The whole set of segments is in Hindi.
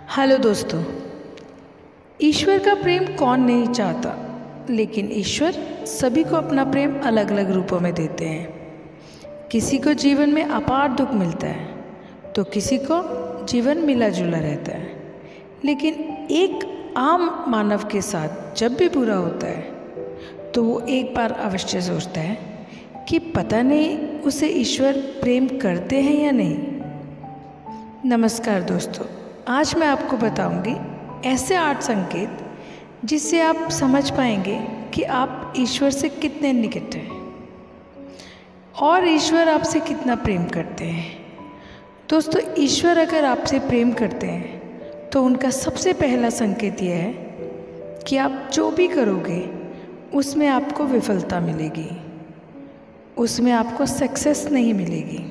हेलो दोस्तों। ईश्वर का प्रेम कौन नहीं चाहता, लेकिन ईश्वर सभी को अपना प्रेम अलग अलग रूपों में देते हैं। किसी को जीवन में अपार दुख मिलता है तो किसी को जीवन मिला जुला रहता है, लेकिन एक आम मानव के साथ जब भी बुरा होता है तो वो एक बार अवश्य सोचता है कि पता नहीं उसे ईश्वर प्रेम करते हैं या नहीं। नमस्कार दोस्तों, आज मैं आपको बताऊंगी ऐसे 8 संकेत जिससे आप समझ पाएंगे कि आप ईश्वर से कितने निकट हैं और ईश्वर आपसे कितना प्रेम करते हैं। दोस्तों, ईश्वर अगर आपसे प्रेम करते हैं तो उनका सबसे पहला संकेत यह है कि आप जो भी करोगे उसमें आपको विफलता मिलेगी, उसमें आपको सक्सेस नहीं मिलेगी।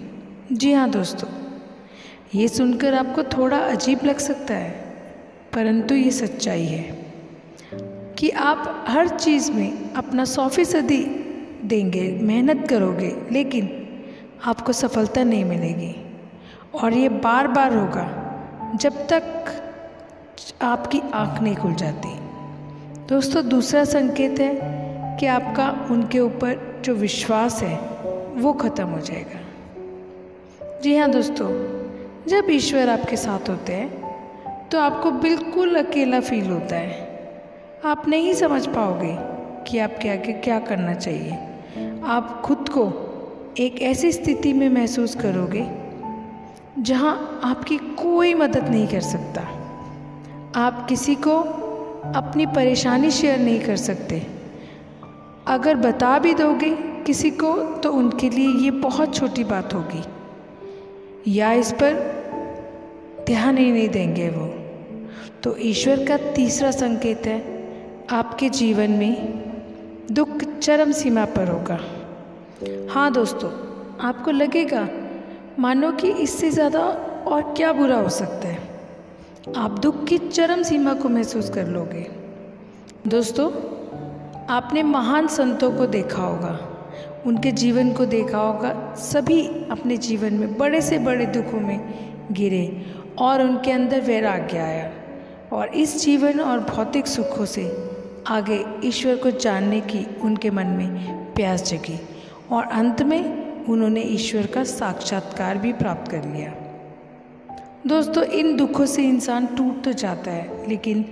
जी हाँ दोस्तों, ये सुनकर आपको थोड़ा अजीब लग सकता है, परंतु ये सच्चाई है कि आप हर चीज़ में अपना 100% देंगे, मेहनत करोगे, लेकिन आपको सफलता नहीं मिलेगी। और ये बार बार होगा जब तक आपकी आँख नहीं खुल जाती। दोस्तों, दूसरा संकेत है कि आपका उनके ऊपर जो विश्वास है वो ख़त्म हो जाएगा। जी हाँ दोस्तों, जब ईश्वर आपके साथ होते हैं तो आपको बिल्कुल अकेला फील होता है। आप नहीं समझ पाओगे कि आपके आगे क्या करना चाहिए। आप खुद को एक ऐसी स्थिति में महसूस करोगे जहां आपकी कोई मदद नहीं कर सकता। आप किसी को अपनी परेशानी शेयर नहीं कर सकते। अगर बता भी दोगे किसी को तो उनके लिए ये बहुत छोटी बात होगी या इस पर ध्यान ही नहीं देंगे वो। तो ईश्वर का तीसरा संकेत है आपके जीवन में दुख चरम सीमा पर होगा। हाँ दोस्तों, आपको लगेगा मानो कि इससे ज़्यादा और क्या बुरा हो सकता है। आप दुख की चरम सीमा को महसूस कर लोगे। दोस्तों, आपने महान संतों को देखा होगा, उनके जीवन को देखा होगा। सभी अपने जीवन में बड़े से बड़े दुखों में गिरे और उनके अंदर वैराग्य आया और इस जीवन और भौतिक सुखों से आगे ईश्वर को जानने की उनके मन में प्यास जगी और अंत में उन्होंने ईश्वर का साक्षात्कार भी प्राप्त कर लिया। दोस्तों, इन दुखों से इंसान टूट तो जाता है, लेकिन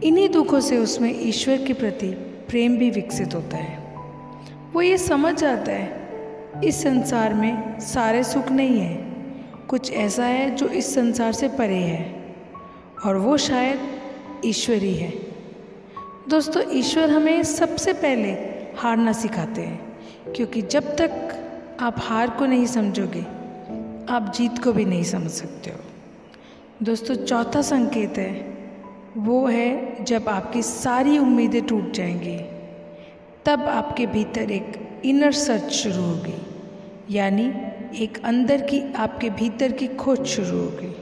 इन्हीं दुखों से उसमें ईश्वर के प्रति प्रेम भी विकसित होता है। वो ये समझ जाता है इस संसार में सारे सुख नहीं है, कुछ ऐसा है जो इस संसार से परे है और वो शायद ईश्वर ही है। दोस्तों, ईश्वर हमें सबसे पहले हारना सिखाते हैं, क्योंकि जब तक आप हार को नहीं समझोगे आप जीत को भी नहीं समझ सकते हो। दोस्तों, चौथा संकेत है वो है जब आपकी सारी उम्मीदें टूट जाएंगी, तब आपके भीतर एक इनर सर्च शुरू होगी, यानी एक अंदर की आपके भीतर की खोज शुरू होगी।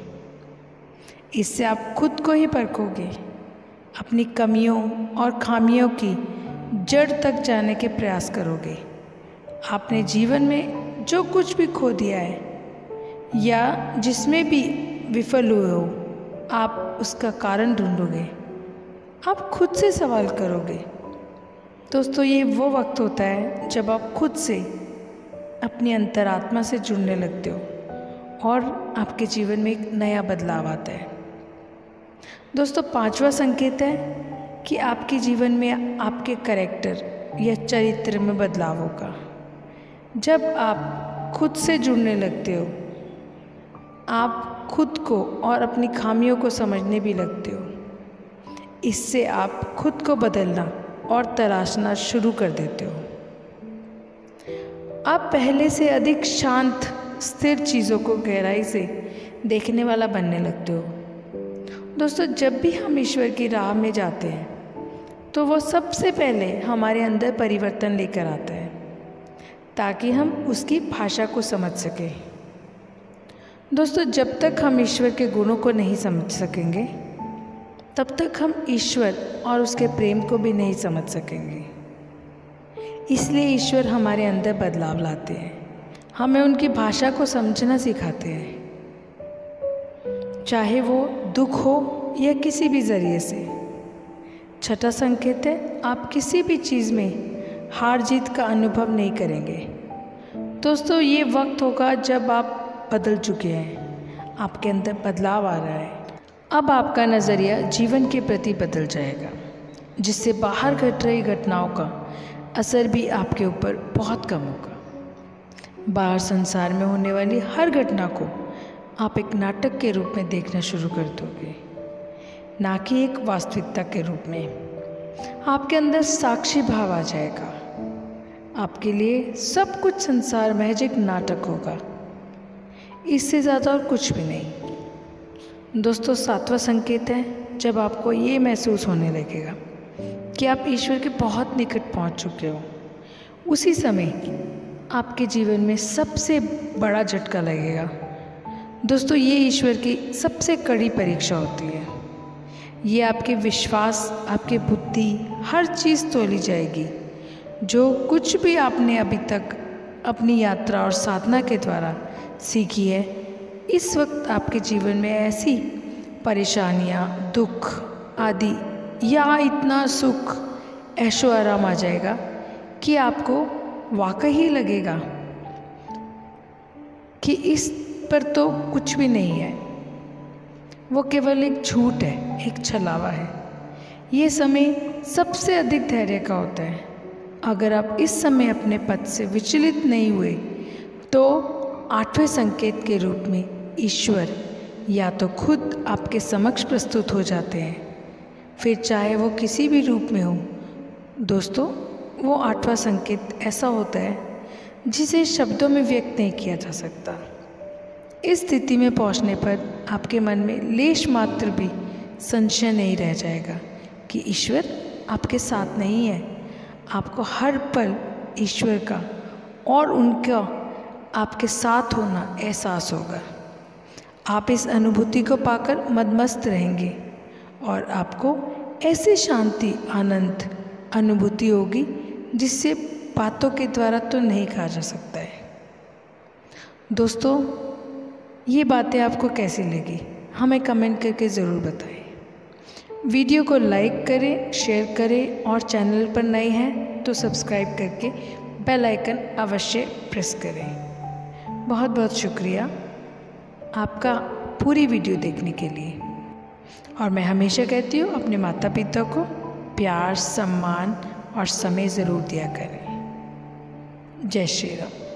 इससे आप खुद को ही परखोगे, अपनी कमियों और खामियों की जड़ तक जाने के प्रयास करोगे। आपने जीवन में जो कुछ भी खो दिया है या जिसमें भी विफल हुए हो, आप उसका कारण ढूंढोगे, आप खुद से सवाल करोगे। दोस्तों, ये वो वक्त होता है जब आप खुद से अपनी अंतरात्मा से जुड़ने लगते हो और आपके जीवन में एक नया बदलाव आता है। दोस्तों, 5वां संकेत है कि आपके जीवन में आपके कैरेक्टर या चरित्र में बदलाव होगा। जब आप खुद से जुड़ने लगते हो, आप खुद को और अपनी खामियों को समझने भी लगते हो। इससे आप खुद को बदलना और तराशना शुरू कर देते हो। आप पहले से अधिक शांत, स्थिर चीज़ों को गहराई से देखने वाला बनने लगते हो। दोस्तों, जब भी हम ईश्वर की राह में जाते हैं तो वो सबसे पहले हमारे अंदर परिवर्तन लेकर आता है ताकि हम उसकी भाषा को समझ सकें। दोस्तों, जब तक हम ईश्वर के गुणों को नहीं समझ सकेंगे तब तक हम ईश्वर और उसके प्रेम को भी नहीं समझ सकेंगे। इसलिए ईश्वर हमारे अंदर बदलाव लाते हैं, हमें उनकी भाषा को समझना सिखाते हैं। चाहे वो दुख हो या किसी भी ज़रिए से। छठा संकेत है, आप किसी भी चीज़ में हार जीत का अनुभव नहीं करेंगे। दोस्तों, ये वक्त होगा जब आप बदल चुके हैं, आपके अंदर बदलाव आ रहा है। अब आपका नज़रिया जीवन के प्रति बदल जाएगा, जिससे बाहर घट रही घटनाओं का असर भी आपके ऊपर बहुत कम होगा। बाहर संसार में होने वाली हर घटना को आप एक नाटक के रूप में देखना शुरू कर दोगे, ना कि एक वास्तविकता के रूप में। आपके अंदर साक्षी भाव आ जाएगा। आपके लिए सब कुछ संसार महज एक नाटक होगा, इससे ज़्यादा और कुछ भी नहीं। दोस्तों, सातवां संकेत है, जब आपको ये महसूस होने लगेगा कि आप ईश्वर के बहुत निकट पहुंच चुके हो, उसी समय आपके जीवन में सबसे बड़ा झटका लगेगा। दोस्तों, ये ईश्वर की सबसे कड़ी परीक्षा होती है। ये आपके विश्वास, आपकी बुद्धि, हर चीज़ तोली जाएगी। जो कुछ भी आपने अभी तक अपनी यात्रा और साधना के द्वारा सीखी है, इस वक्त आपके जीवन में ऐसी परेशानियाँ, दुख आदि या इतना सुख, ऐशो आराम आ जाएगा कि आपको वाकई ही लगेगा कि इस पर तो कुछ भी नहीं है, वो केवल एक झूठ है, एक छलावा है। ये समय सबसे अधिक धैर्य का होता है। अगर आप इस समय अपने पद से विचलित नहीं हुए तो आठवें संकेत के रूप में ईश्वर या तो खुद आपके समक्ष प्रस्तुत हो जाते हैं, फिर चाहे वो किसी भी रूप में हो। दोस्तों, वो आठवां संकेत ऐसा होता है जिसे शब्दों में व्यक्त नहीं किया जा सकता। इस स्थिति में पहुंचने पर आपके मन में लेश मात्र भी संशय नहीं रह जाएगा कि ईश्वर आपके साथ नहीं है। आपको हर पल ईश्वर का और उनका आपके साथ होना एहसास होगा। आप इस अनुभूति को पाकर मदमस्त रहेंगे और आपको ऐसी शांति, आनंद अनुभूति होगी जिससे बातों के द्वारा तो नहीं कहा जा सकता है। दोस्तों, ये बातें आपको कैसी लगी, हमें कमेंट करके ज़रूर बताएं। वीडियो को लाइक करें, शेयर करें और चैनल पर नए हैं तो सब्सक्राइब करके बेल आइकन अवश्य प्रेस करें। बहुत बहुत शुक्रिया आपका पूरी वीडियो देखने के लिए। और मैं हमेशा कहती हूँ, अपने माता पिता को प्यार, सम्मान और समय ज़रूर दिया करें। जय श्री राम।